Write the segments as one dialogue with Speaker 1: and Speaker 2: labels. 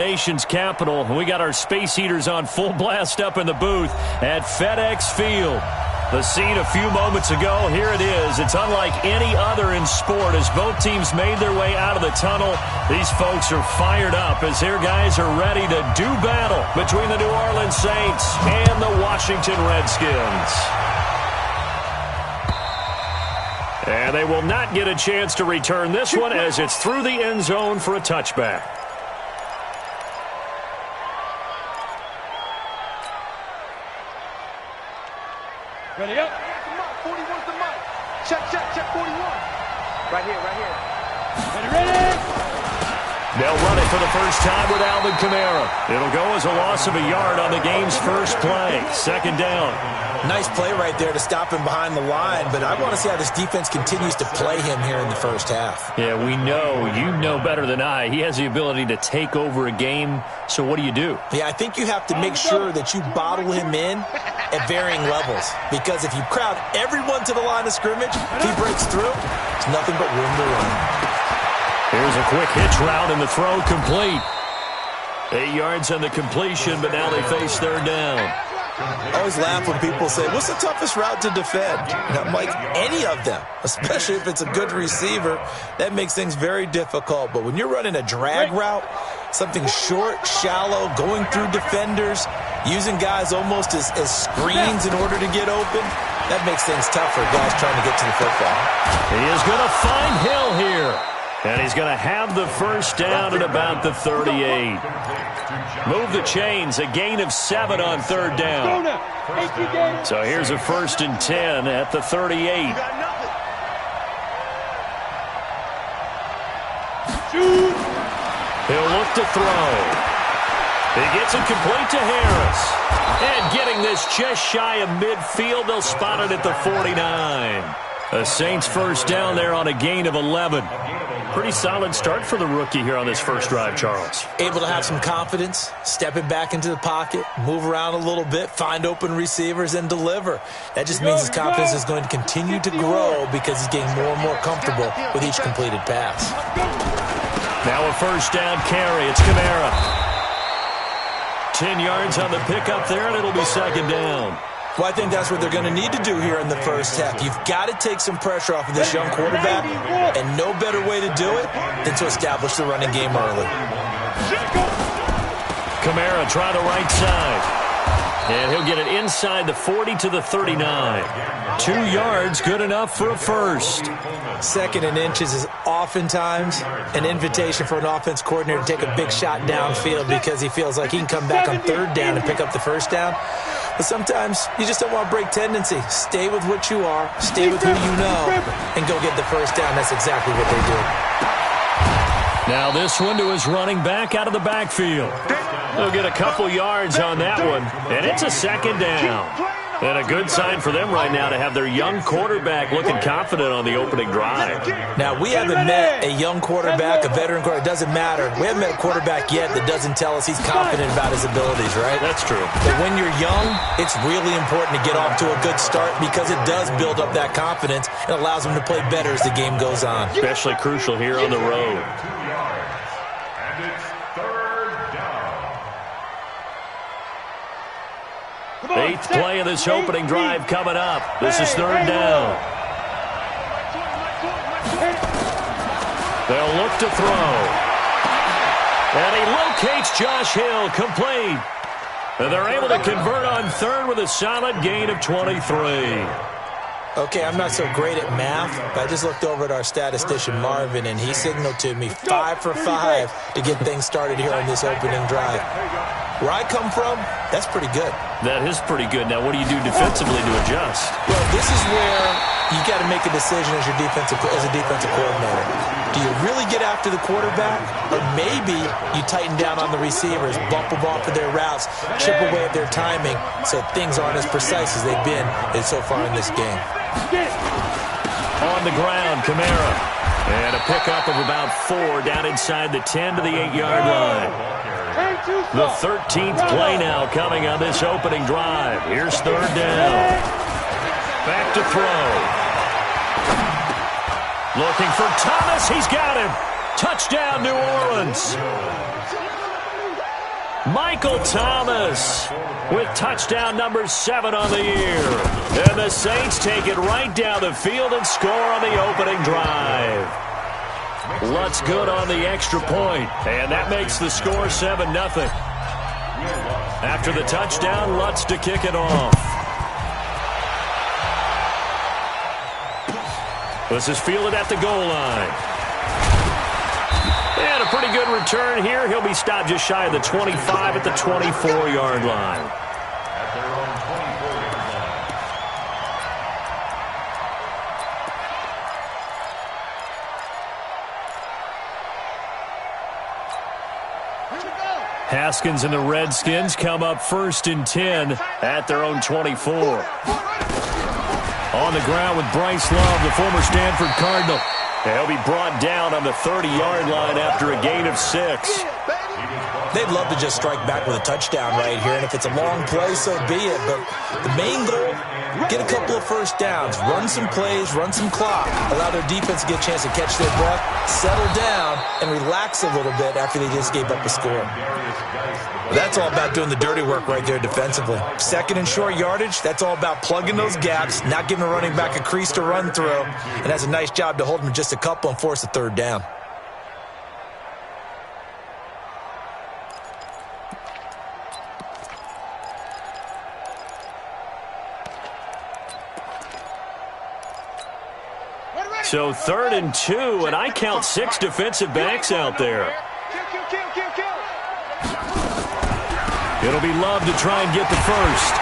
Speaker 1: Nation's capital. We got our space heaters on full blast up in the booth at FedEx Field. The scene a few moments ago, here it is. It's unlike any other in sport as both teams made their way out of the tunnel. These folks are fired up as their guys are ready to do battle between the New Orleans Saints and the Washington Redskins. And they will not get a chance to return this one as it's through the end zone for a touchback.
Speaker 2: Ready up. 41's the mic. Check, 41. Right here. Ready.
Speaker 1: They'll run it for the first time with Alvin Kamara. It'll go as a loss of a yard on the game's first play. Second down.
Speaker 3: Nice play right there to stop him behind the line, but I want to see how this defense continues to play him here in the first half.
Speaker 1: Yeah, we know. You know better than I. He has the ability to take over a game, so what do you do?
Speaker 3: Yeah, I think you have to make sure that you bottle him in at varying levels, because if you crowd everyone to the line of scrimmage, if he breaks through, there's nothing but room to run.
Speaker 1: Here's a quick hitch route and the throw complete. 8 yards on the completion, but now they face third down.
Speaker 3: I always laugh when people say, what's the toughest route to defend? And I'm like, any of them, especially if it's a good receiver. That makes things very difficult. But when you're running a drag route, something short, shallow, going through defenders, using guys almost as screens in order to get open, that makes things tough for guys trying to get to the football.
Speaker 1: He is going to find Hill here. And he's going to have the first down at about the 38. Move the chains, a gain of 7 on third down. So here's a 1st and 10 at the 38. He'll look to throw. He gets it complete to Harris. And getting this just shy of midfield, they'll spot it at the 49. The Saints first down there on a gain of 11. Pretty solid start for the rookie here on this first drive, Charles.
Speaker 3: Able to have some confidence, stepping back into the pocket, move around a little bit, find open receivers, and deliver. That just means his confidence is going to continue to grow because he's getting more and more comfortable with each completed pass.
Speaker 1: Now a first down carry. It's Kamara. 10 yards on the pickup there, and it'll be second down.
Speaker 3: Well, I think that's what they're going to need to do here in the first half. You've got to take some pressure off of this young quarterback, and no better way to do it than to establish the running game early.
Speaker 1: Kamara try the right side. And he'll get it inside the 40 to the 39. 2 yards, good enough for a first.
Speaker 3: 2nd and inches is oftentimes an invitation for an offense coordinator to take a big shot downfield because he feels like he can come back on third down and pick up the first down. But sometimes you just don't want to break tendency. Stay with what you are, stay with who you know, and go get the first down. That's exactly what they do.
Speaker 1: Now this one to his running back out of the backfield. They'll get a couple yards on that one, and it's a second down. And a good sign for them right now to have their young quarterback looking confident on the opening drive.
Speaker 3: Now, we haven't met a young quarterback, a veteran quarterback. It doesn't matter. We haven't met a quarterback yet that doesn't tell us he's confident about his abilities, right?
Speaker 1: That's true.
Speaker 3: But when you're young, it's really important to get off to a good start because it does build up that confidence and allows them to play better as the game goes on.
Speaker 1: Especially crucial here on the road.
Speaker 4: And it's third down.
Speaker 1: 8th play of this opening drive coming up. This is third down. They'll look to throw. And he locates Josh Hill, complete. And they're able to convert on third with a solid gain of 23.
Speaker 3: Okay, I'm not so great at math, but I just looked over at our statistician, Marvin, and he signaled to me 5 for 5 to get things started here on this opening drive. Where I come from, that's pretty good.
Speaker 1: That is pretty good. Now, what do you do defensively to adjust?
Speaker 3: Well, this is where you got to make a decision as a defensive coordinator. Do you really get after the quarterback, or maybe you tighten down on the receivers, bump them off of their routes, chip away at their timing, so things aren't as precise as they've been so far in this game.
Speaker 1: On the ground, Kamara. And a pickup of about 4 down inside the 10 to the 8-yard line. The 13th play now coming on this opening drive. Here's third down. Back to throw. Looking for Thomas. He's got him. Touchdown, New Orleans. Michael Thomas with touchdown number 7 on the year. And the Saints take it right down the field and score on the opening drive. Lutz good on the extra point, and that makes the score 7-0. After the touchdown, Lutz to kick it off. This is fielded at the goal line. And a pretty good return here. He'll be stopped just shy of the 25 at the 24-yard line.
Speaker 4: At their own 24-yard line.
Speaker 1: Haskins and the Redskins come up 1st and 10 at their own 24. On the ground with Bryce Love, the former Stanford Cardinal. He'll be brought down on the 30-yard line after a gain of 6.
Speaker 3: They'd love to just strike back with a touchdown right here, and if it's a long play, so be it. But the main goal, get a couple of first downs, run some plays, run some clock, allow their defense to get a chance to catch their breath, settle down, and relax a little bit after they just gave up a score. That's all about doing the dirty work right there defensively. 2nd and short yardage, that's all about plugging those gaps, not giving a running back a crease to run through, and has a nice job to hold them just a couple and force a 3rd down.
Speaker 1: So 3rd and 2, and I count 6 defensive backs out there. It'll be Love to try and get the first.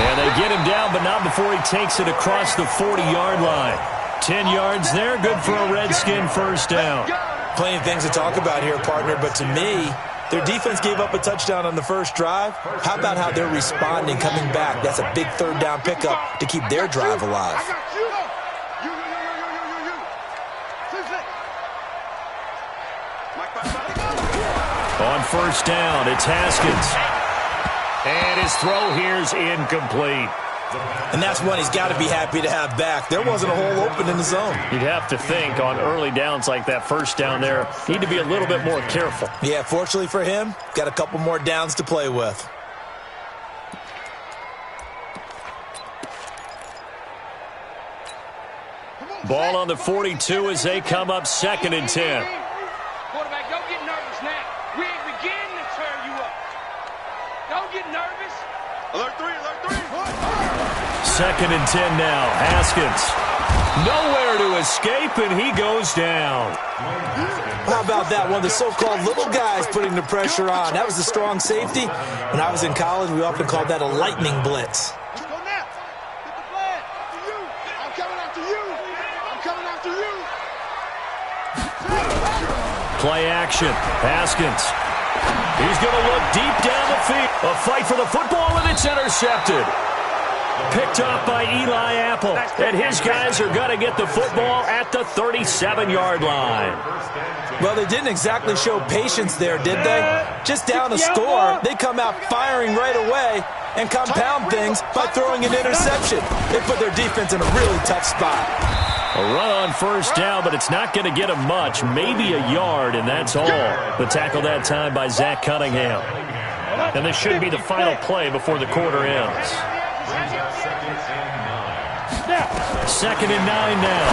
Speaker 1: And they get him down, but not before he takes it across the 40-yard line. 10 yards there, good for a Redskin first down.
Speaker 3: Plenty of things to talk about here, partner, but to me, their defense gave up a touchdown on the first drive. How about how they're responding, coming back? That's a big 3rd down pickup to keep their drive alive.
Speaker 1: On first down, it's Haskins. And his throw here's incomplete.
Speaker 3: And that's one he's got to be happy to have back. There wasn't a hole open in the zone.
Speaker 1: You'd have to think on early downs like that first down there, need to be a little bit more careful.
Speaker 3: Yeah, fortunately for him, got a couple more downs to play with.
Speaker 1: Ball on the 42 as they come up 2nd and 10.
Speaker 2: Quarterback, don't get nervous now. We ain't beginning to turn you up. Don't get nervous. Alert 3, alert 3.
Speaker 1: 2nd and 10 now. Haskins. Nowhere to escape, and he goes down.
Speaker 3: How about that? One of the so-called little guys putting the pressure on. That was a strong safety. When I was in college, we often called that a lightning blitz.
Speaker 2: Let's go now. Get the flag. After you. I'm coming after you. I'm coming after you.
Speaker 1: Play action. Haskins. He's going to look deep down the field. A fight for the football, and it's intercepted. Picked off by Eli Apple. And his guys are going to get the football at the 37-yard line.
Speaker 3: Well, they didn't exactly show patience there, did they? Just down a score, they come out firing right away and compound things by throwing an interception. They put their defense in a really tough spot.
Speaker 1: A run on first down, but it's not going to get him much. Maybe a yard, and that's all. The tackle that time by Zach Cunningham. And this should be the final play before the quarter ends. 2nd and 9 now.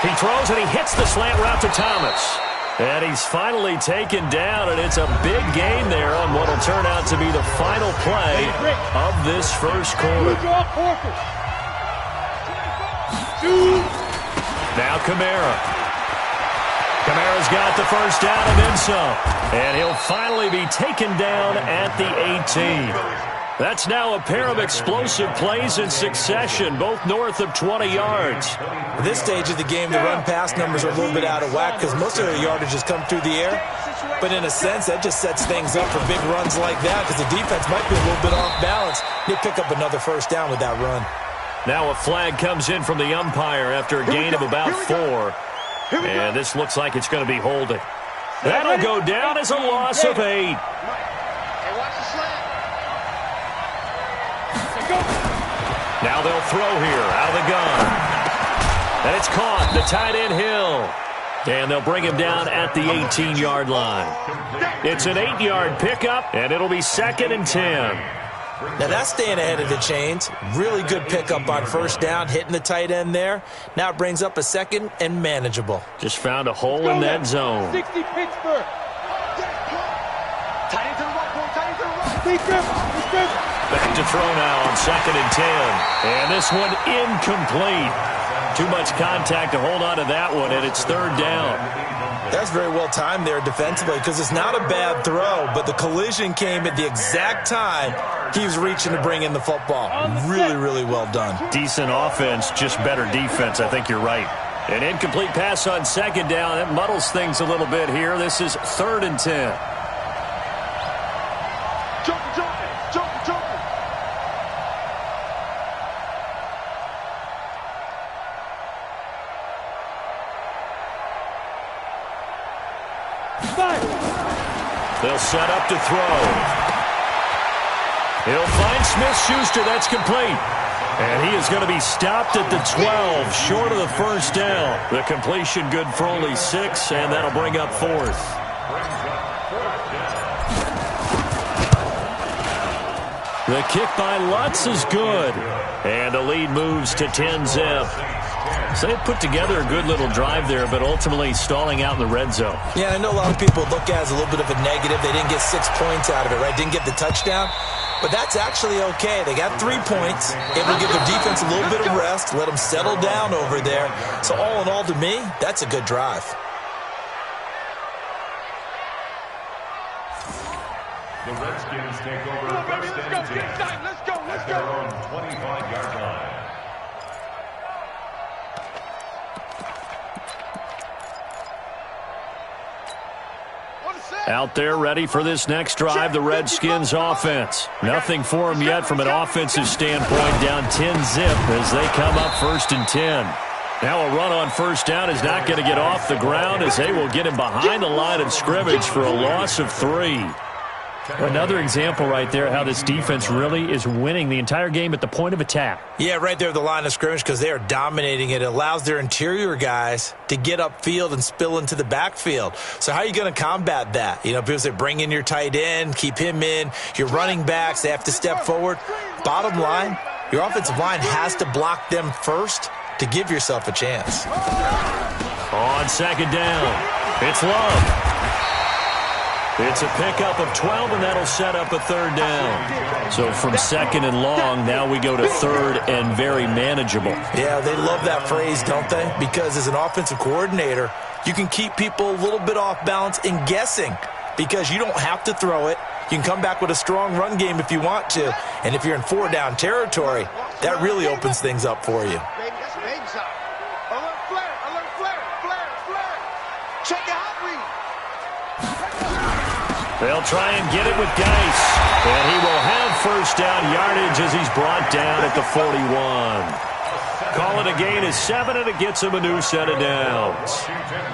Speaker 1: He throws, and he hits the slant route to Thomas. And he's finally taken down, and it's a big gain there on what will turn out to be the final play of this first quarter. Now Kamara. Kamara's got the first down and then some. And he'll finally be taken down at the 18. That's now a pair of explosive plays in succession, both north of 20 yards.
Speaker 3: At this stage of the game, the run-pass numbers are a little bit out of whack because most of their yardage has come through the air. But in a sense, that just sets things up for big runs like that because the defense might be a little bit off balance. They pick up another first down with that run.
Speaker 1: Now a flag comes in from the umpire after a gain of about 4. And this looks like it's going to be holding. That'll go down as a loss of 8. Now they'll throw here out of the gun. And it's caught. The tight end Hill. And they'll bring him down at the 18-yard line. It's an 8-yard pickup, and it'll be 2nd and 10.
Speaker 3: Now that's staying ahead of the chains. Really good pickup on first down, hitting the tight end there. Now it brings up a 2nd and manageable.
Speaker 1: Just found a hole in that zone.
Speaker 2: 60 Pittsburgh. Tight end to the right.
Speaker 1: Back to throw now on 2nd and 10. And this one incomplete. Too much contact to hold on to that one, and it's 3rd down.
Speaker 3: That's very well timed there defensively because it's not a bad throw, but the collision came at the exact time he was reaching to bring in the football. Really, really well done.
Speaker 1: Decent offense, just better defense. I think you're right. An incomplete pass on 2nd down. It muddles things a little bit here. This is 3rd and 10. They'll set up to throw. He'll find Smith-Schuster. That's complete. And he is going to be stopped at the 12, short of the first down. The completion good for only 6, and that'll bring up 4th. The kick by Lutz is good. And the lead moves to 10-zip. So they put together a good little drive there, but ultimately stalling out in the red zone.
Speaker 3: Yeah, I know a lot of people look at it as a little bit of a negative. They didn't get 6 points out of it, right? Didn't get the touchdown. But that's actually okay. They got 3 points. Able to give their defense a little bit of rest, let them settle down over there. So all in all, to me, that's a good drive.
Speaker 4: The Redskins take over first and 10.
Speaker 2: Let's go.
Speaker 4: At their own 25-yard line.
Speaker 1: Out there ready for this next drive, the Redskins offense. Nothing for them yet from an offensive standpoint, down 10-zip as they come up 1st and 10. Now a run on first down is not going to get off the ground as they will get him behind the line of scrimmage for a loss of 3. Another example right there how this defense really is winning the entire game at the point of attack.
Speaker 3: Yeah, right there at the line of scrimmage because they are dominating it. It allows their interior guys to get upfield and spill into the backfield. So how are you going to combat that? You know, people say bring in your tight end, keep him in. Your running backs, they have to step forward. Bottom line, your offensive line has to block them first to give yourself a chance.
Speaker 1: On 2nd down, it's Love. It's a pickup of 12, and that'll set up a 3rd down. So from 2nd and long, now we go to 3rd and very manageable.
Speaker 3: Yeah, they love that phrase, don't they? Because as an offensive coordinator, you can keep people a little bit off balance and guessing because you don't have to throw it. You can come back with a strong run game if you want to. And if you're in 4-down territory, that really opens things up for you.
Speaker 2: That's a baby shot. Alert flare. Check it out.
Speaker 1: They'll try and get it with Geis. And he will have first down yardage as he's brought down at the 41. Call it a gain of 7, and it gets him a new set of downs.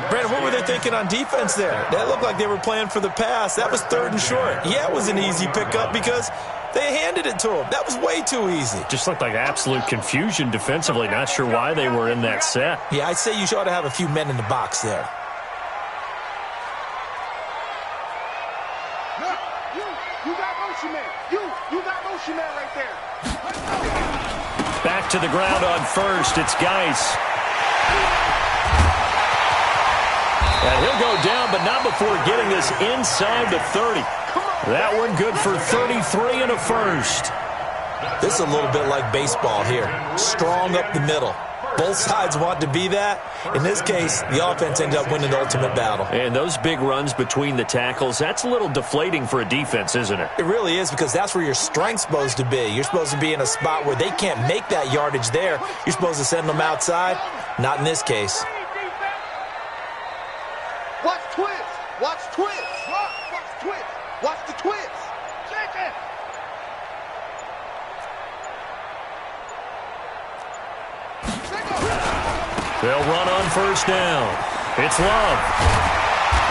Speaker 3: Brandon, what were they thinking on defense there? That looked like they were playing for the pass. That was 3rd and short. Yeah, it was an easy pickup because they handed it to him. That was way too easy.
Speaker 1: Just looked like absolute confusion defensively. Not sure why they were in that set.
Speaker 3: Yeah, I'd say you ought to have a few men in the box there.
Speaker 2: You got motion man right there.
Speaker 1: Back to the ground on first. It's Geis. And he'll go down, but not before getting this inside the 30. That one good for 33 and a first.
Speaker 3: This is a little bit like baseball here. Strong up the middle. Both sides want to be that. In this case, the offense ended up winning the ultimate battle.
Speaker 1: And those big runs between the tackles, that's a little deflating for a defense, isn't it?
Speaker 3: It really is because that's where your strength's supposed to be. You're supposed to be in a spot where they can't make that yardage there. You're supposed to send them outside. Not in this case.
Speaker 2: Watch twist. Watch twist. Watch twist. Watch the twist. Check it.
Speaker 1: They'll run on first down. It's Love.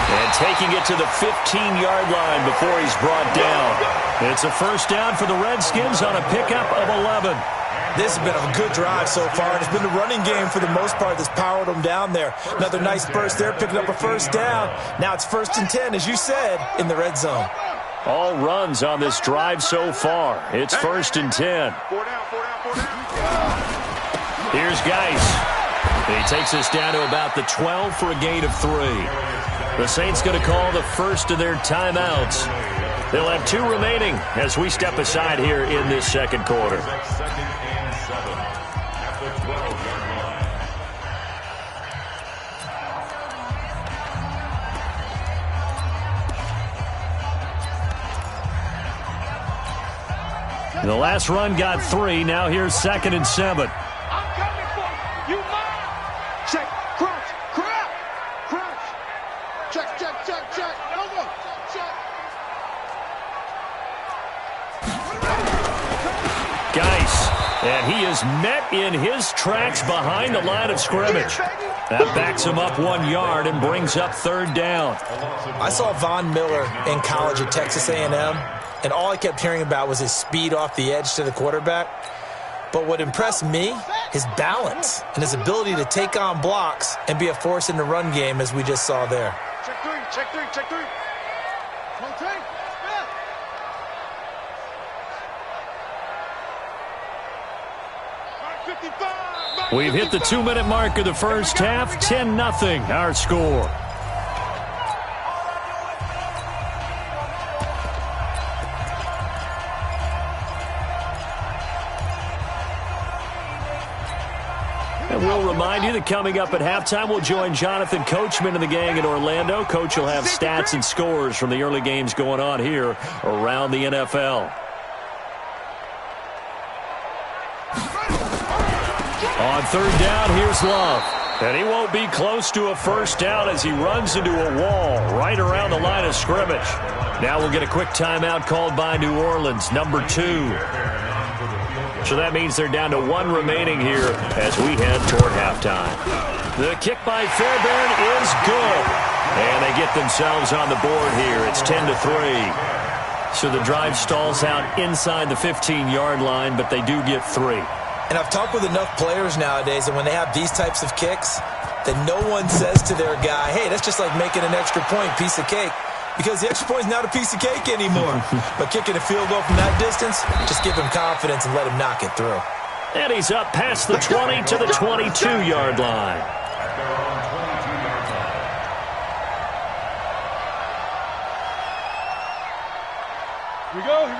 Speaker 1: And taking it to the 15-yard line before he's brought down. It's a first down for the Redskins on a pickup of 11.
Speaker 3: This has been a good drive so far, and it's been the running game for the most part that's powered them down there. Another nice burst there, picking up a first down. Now it's 1st and 10, as you said, in the red zone.
Speaker 1: All runs on this drive so far. It's 1st and 10. Here's Geis. He takes us down to about the 12 for a gain of 3. The Saints going to call the first of their timeouts. They'll have 2 remaining as we step aside here in this second quarter. The last run got 3. Now here's 2nd and 7.
Speaker 2: I'm coming for you. You mine. Check. Crouch. Crouch. Crouch. Check. Over. Check.
Speaker 1: Geis. And he is met in his tracks behind the line of scrimmage. That backs him up 1 yard and brings up 3rd down.
Speaker 3: I saw Von Miller in college at Texas A&M. And all I kept hearing about was his speed off the edge to the quarterback. But what impressed me, his balance and his ability to take on blocks and be a force in the run game, as we just saw there.
Speaker 2: Check three.
Speaker 1: We've hit the 2-minute mark of the first half. 10-0 our score. And we'll remind you that coming up at halftime, we'll join Jonathan Coachman and the gang in Orlando. Coach will have stats and scores from the early games going on here around the NFL. On 3rd down, here's Love. And he won't be close to a first down as he runs into a wall right around the line of scrimmage. Now we'll get a quick timeout called by New Orleans, number 2. So that means they're down to 1 remaining here as we head toward halftime. The kick by Fairbairn is good. And they get themselves on the board here. It's 10-3. So the drive stalls out inside the 15-yard line, but they do get 3.
Speaker 3: And I've talked with enough players nowadays that when they have these types of kicks, that no one says to their guy, hey, that's just like making an extra point, piece of cake. Because the extra point is not a piece of cake anymore. But kicking a field goal from that distance, just give him confidence and let him knock it through.
Speaker 1: And he's up past the 20 to the 22-yard line.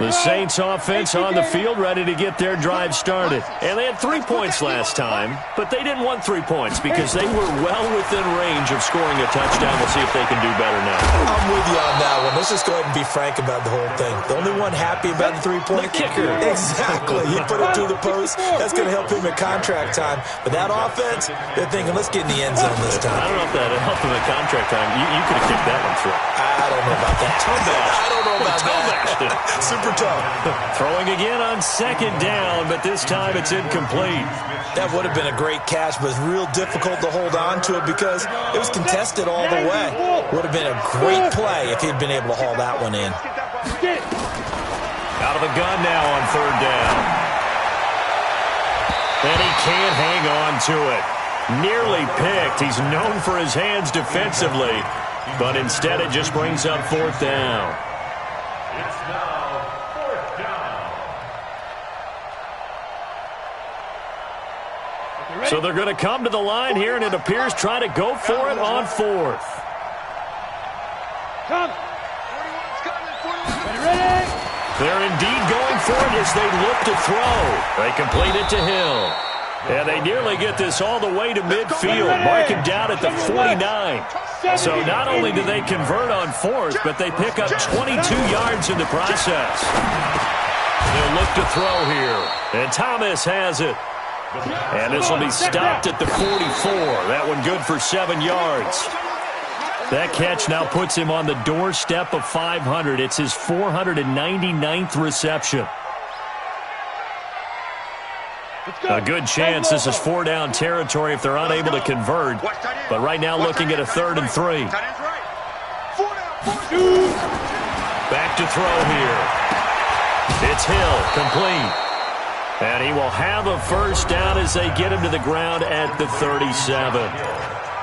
Speaker 1: The Saints offense on the field, ready to get their drive started. And they had 3 points last time, but they didn't want 3 points because they were well within range of scoring a touchdown. We'll see if they can do better now.
Speaker 3: I'm with you on that one. Let's just go ahead and be frank about the whole thing. The only one happy about the 3-point
Speaker 1: kicker.
Speaker 3: Exactly. He put it through the post. That's going to help him at contract time. But that offense, they're thinking, let's get in the end zone this time.
Speaker 1: I don't know if that helped him at contract time. You could have kicked that one through.
Speaker 3: I don't know about that. I don't know about that. Super tough.
Speaker 1: Throwing again on 2nd down, but this time it's incomplete.
Speaker 3: That would have been a great catch, but it's real difficult to hold on to it because it was contested all the way. Would have been a great play if he'd been able to haul that one in.
Speaker 1: Out of the gun now on 3rd down. And he can't hang on to it. Nearly picked. He's known for his hands defensively, but instead it just brings up 4th down.
Speaker 4: It's now 4th down.
Speaker 1: So they're going to come to the line here, and it appears try to go for it on 4th.
Speaker 2: Come. 41's coming. Ready?
Speaker 1: They're indeed going for it as they look to throw. They complete it to Hill. And they nearly get this all the way to midfield, marking down at the 49. So not only do they convert on 4th, but they pick up 22 yards in the process. They'll look to throw here. And Thomas has it. And this will be stopped at the 44. That one good for 7 yards. That catch now puts him on the doorstep of 500. It's his 499th reception. A good chance this is 4-down territory if they're unable to convert. But right now looking at a 3rd and 3. Back to throw here. It's Hill, complete. And he will have a first down as they get him to the ground at the 37.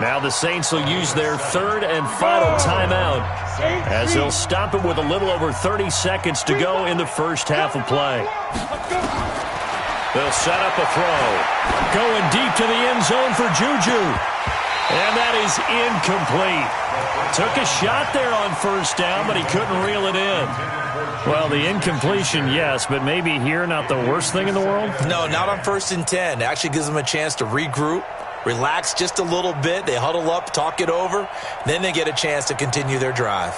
Speaker 1: Now the Saints will use their third and final timeout as they'll stop it with a little over 30 seconds to go in the first half of play. They'll set up a throw. Going deep to the end zone for Juju. And that is incomplete. Took a shot there on first down, but he couldn't reel it in. Well, the incompletion, yes, but maybe here not the worst thing in the world?
Speaker 3: No, not on 1st and 10. It actually gives them a chance to regroup, relax just a little bit. They huddle up, talk it over. Then they get a chance to continue their drive.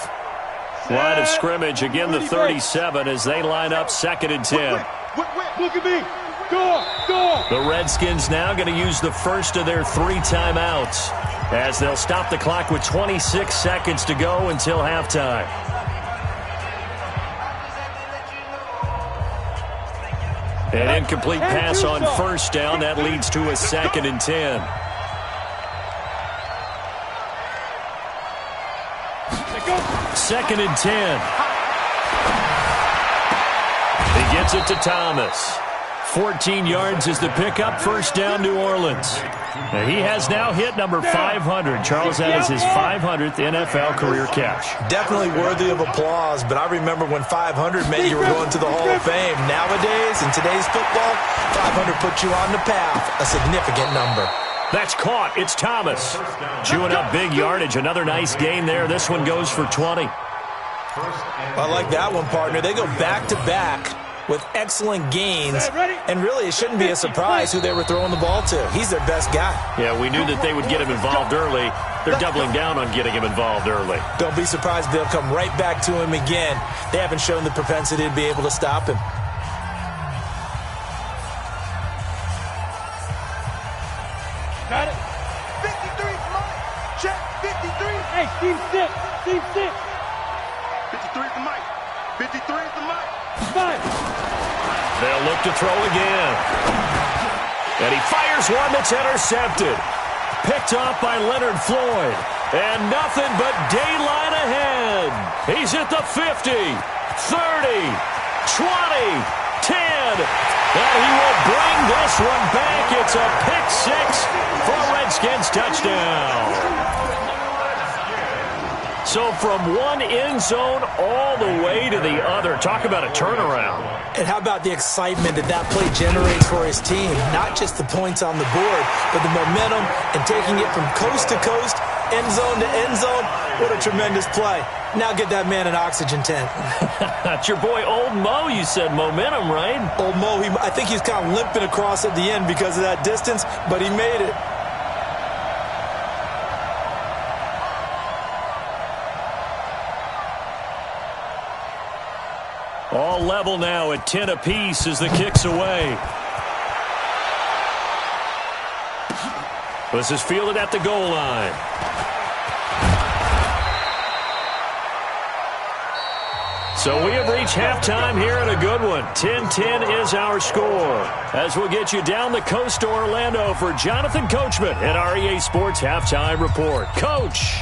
Speaker 1: Line of scrimmage, again the 37 as they line up 2nd and 10.
Speaker 2: Look at me. Go.
Speaker 1: The Redskins now going to use the first of their 3 timeouts as they'll stop the clock with 26 seconds to go until halftime. An incomplete pass on first down. That leads to a 2nd and 10. Second and 10. He gets it to Thomas. 14 yards is the pickup. First down, New Orleans. Now he has now hit number 500. Charles, that is his 500th NFL career catch.
Speaker 3: Definitely worthy of applause, but I remember when 500 meant you were going to the Hall of Fame. Nowadays, in today's football, 500 puts you on the path, a significant number.
Speaker 1: That's caught. It's Thomas. Chewing up big yardage. Another nice gain there. This one goes for 20.
Speaker 3: I like that one, partner. They go back-to-back with excellent gains, and really it shouldn't be a surprise who they were throwing the ball to. He's their best guy.
Speaker 1: Yeah, we knew that they would get him involved early. They're doubling down on getting him involved early.
Speaker 3: Don't be surprised if they'll come right back to him again. They haven't shown the propensity to be able to stop him.
Speaker 2: Got it. 53 Mike. Check. 53. Hey, team 6. Team 6. 53 is the Mike. 53 is the Mike. 5.
Speaker 1: They'll look to throw again. And he fires one that's intercepted. Picked off by Leonard Floyd. And nothing but daylight ahead. He's at the 50, 30, 20, 10. And he will bring this one back. It's a pick 6 for a Redskins touchdown. So from one end zone all the way to the other. Talk about a turnaround.
Speaker 3: And how about the excitement that play generates for his team? Not just the points on the board, but the momentum and taking it from coast to coast, end zone to end zone. What a tremendous play. Now get that man an oxygen tent.
Speaker 1: That's your boy Old Mo. You said momentum, right?
Speaker 3: Old Mo, I think he's kind of limping across at the end because of that distance, but he made it.
Speaker 1: All level now at 10 apiece as the kick's away. This is fielded at the goal line. So we have reached halftime here in a good one. 10-10 is our score. As we'll get you down the coast to Orlando for Jonathan Coachman at our EA Sports Halftime Report. Coach.